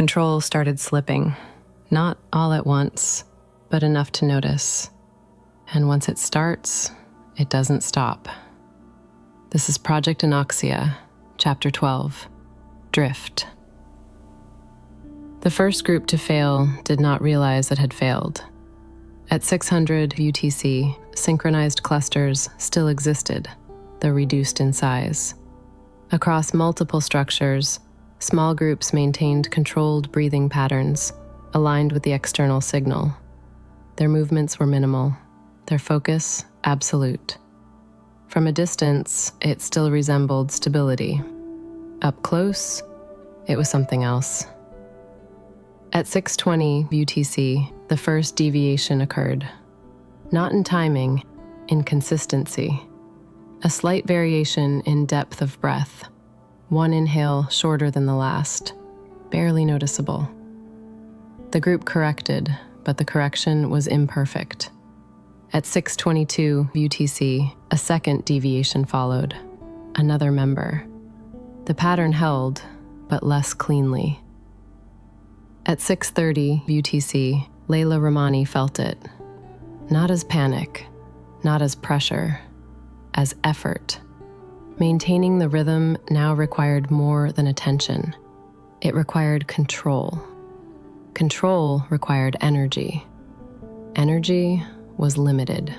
control started slipping. Not all at once, but enough to notice. And once it starts, it doesn't stop. This is Project Anoxia, Chapter 12, Drift. The first group to fail did not realize it had failed. At 600 UTC, synchronized clusters still existed, though reduced in size. Across multiple structures, small groups maintained controlled breathing patterns, aligned with the external signal. Their movements were minimal, their focus absolute. From a distance, it still resembled stability. Up close, it was something else. At 6:20 UTC, the first deviation occurred. Not in timing, in consistency. A slight variation in depth of breath. One inhale shorter than the last, barely noticeable. The group corrected, but the correction was imperfect. At 6:22 UTC, a second deviation followed. Another member. The pattern held, but less cleanly. At 6:30 UTC, Layla Rahmani felt it. Not as panic, not as pressure, as effort. Maintaining the rhythm now required more than attention. It required control. Control required energy. Energy was limited.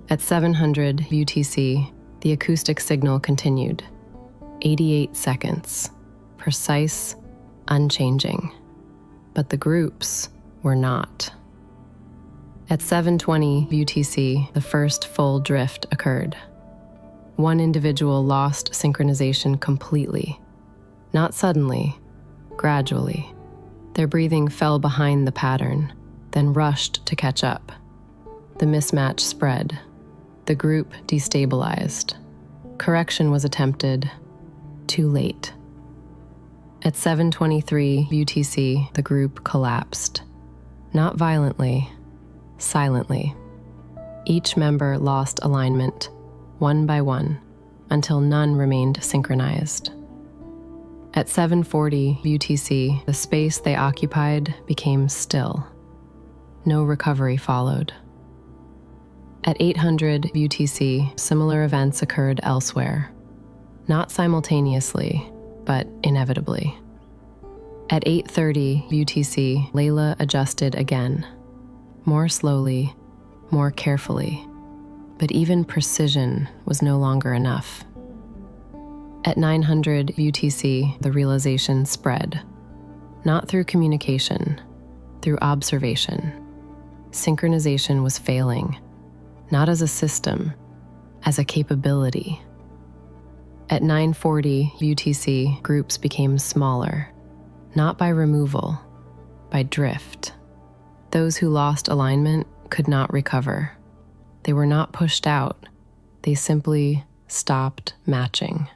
At 700 UTC, the acoustic signal continued. 88 seconds, precise, unchanging. But the groups were not. At 7:20 UTC, the first full drift occurred. One individual lost synchronization completely. Not suddenly, gradually. Their breathing fell behind the pattern, then rushed to catch up. The mismatch spread. The group destabilized. Correction was attempted. Too late. At 7:23 UTC, the group collapsed. Not violently, silently. Each member lost alignment, one by one, until none remained synchronized. At 7:40 UTC, the space they occupied became still. No recovery followed. At 800 UTC, similar events occurred elsewhere. Not simultaneously, but inevitably. At 8:30 UTC, Layla adjusted again. More slowly, more carefully. But even precision was no longer enough. At 900 UTC, the realization spread. Not through communication, through observation. Synchronization was failing, not as a system, as a capability. At 940 UTC, groups became smaller, not by removal, by drift. Those who lost alignment could not recover. They were not pushed out, they simply stopped matching.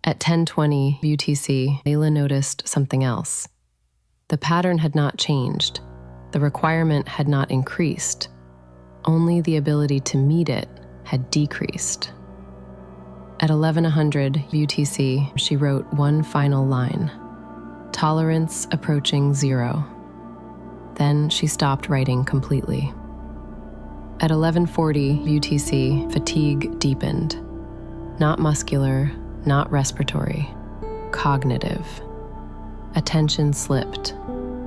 At 10:20 UTC, Layla noticed something else. The pattern had not changed, the requirement had not increased, only the ability to meet it had decreased. At 1100 UTC, she wrote one final line, tolerance approaching zero. Then she stopped writing completely. At 1140 UTC, fatigue deepened. Not muscular, not respiratory, cognitive. Attention slipped,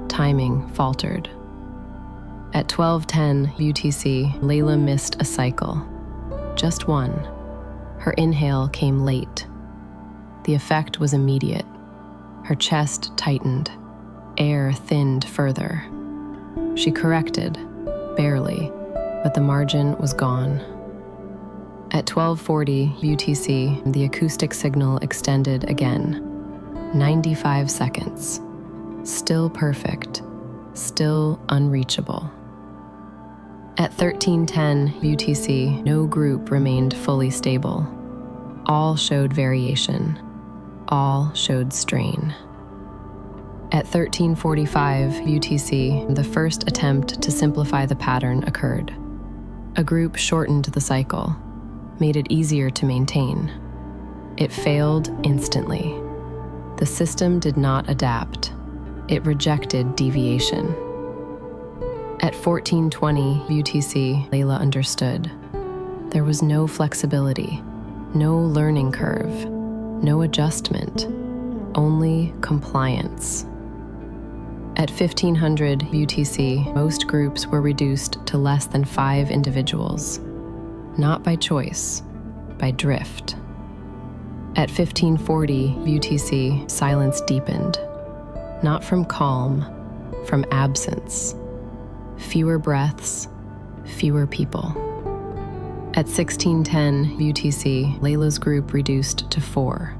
timing faltered. At 1210 UTC, Layla missed a cycle, just one. Her inhale came late. The effect was immediate. Her chest tightened, air thinned further. She corrected, barely, but the margin was gone. At 1240 UTC, the acoustic signal extended again. 95 seconds. Still perfect, still unreachable. At 1310 UTC, no group remained fully stable. All showed variation. All showed strain. At 1345 UTC, the first attempt to simplify the pattern occurred. A group shortened the cycle, made it easier to maintain. It failed instantly. The system did not adapt. It rejected deviation. At 1420 UTC, Layla understood. There was no flexibility, no learning curve, no adjustment, only compliance. At 1500 UTC, most groups were reduced to less than 5 individuals, not by choice, by drift. At 1540 UTC, silence deepened, not from calm, from absence. Fewer breaths, fewer people. At 1610 UTC, Layla's group reduced to 4,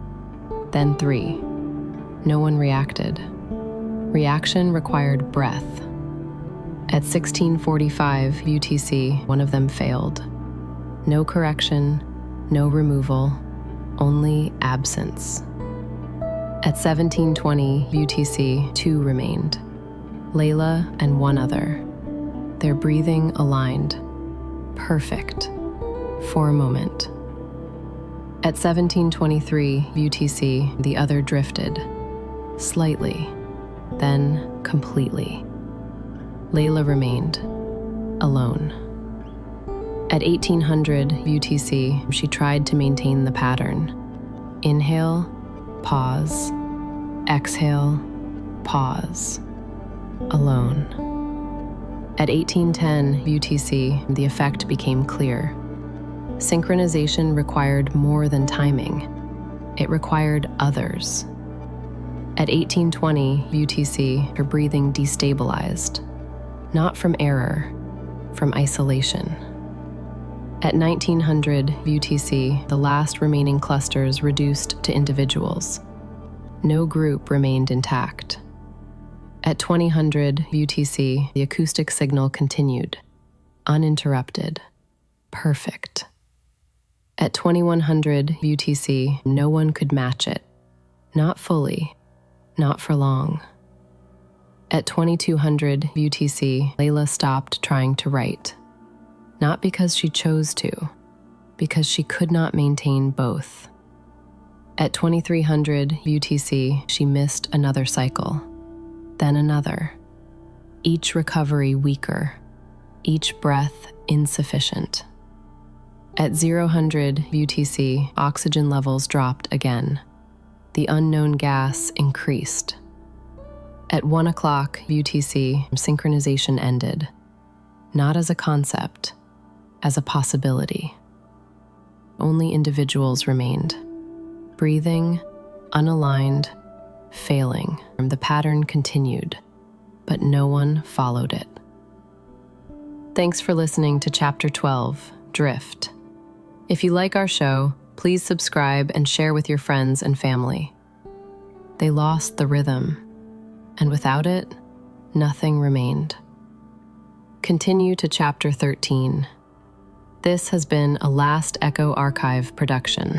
then 3. No one reacted. Reaction required breath. At 1645 UTC, one of them failed. No correction, no removal, only absence. At 1720 UTC, 2 remained. Layla and one other. Their breathing aligned. Perfect. For a moment. At 1723 UTC, the other drifted. Slightly. Then completely. Layla remained. Alone. At 1800 UTC, she tried to maintain the pattern. Inhale, pause. Exhale, pause. Alone. At 1810 UTC, the effect became clear. Synchronization required more than timing. It required others. At 1820 UTC, her breathing destabilized. Not from error, from isolation. At 1900 UTC, the last remaining clusters reduced to individuals. No group remained intact. At 2000 UTC, the acoustic signal continued, uninterrupted, perfect. At 2100 UTC, no one could match it. Not fully, not for long. At 2200 UTC, Layla stopped trying to write. Not because she chose to, because she could not maintain both. At 2300 UTC, she missed another cycle, then another. Each recovery weaker, each breath insufficient. At 000 UTC, oxygen levels dropped again. The unknown gas increased. At 1 o'clock UTC, synchronization ended, not as a concept, as a possibility. Only individuals remained, breathing, unaligned, failing. The pattern continued, but no one followed it. Thanks for listening to Chapter 12, Drift. If you like our show, please subscribe and share with your friends and family. They lost the rhythm, and without it, nothing remained. Continue to Chapter 13. This has been a Last Echo Archive production.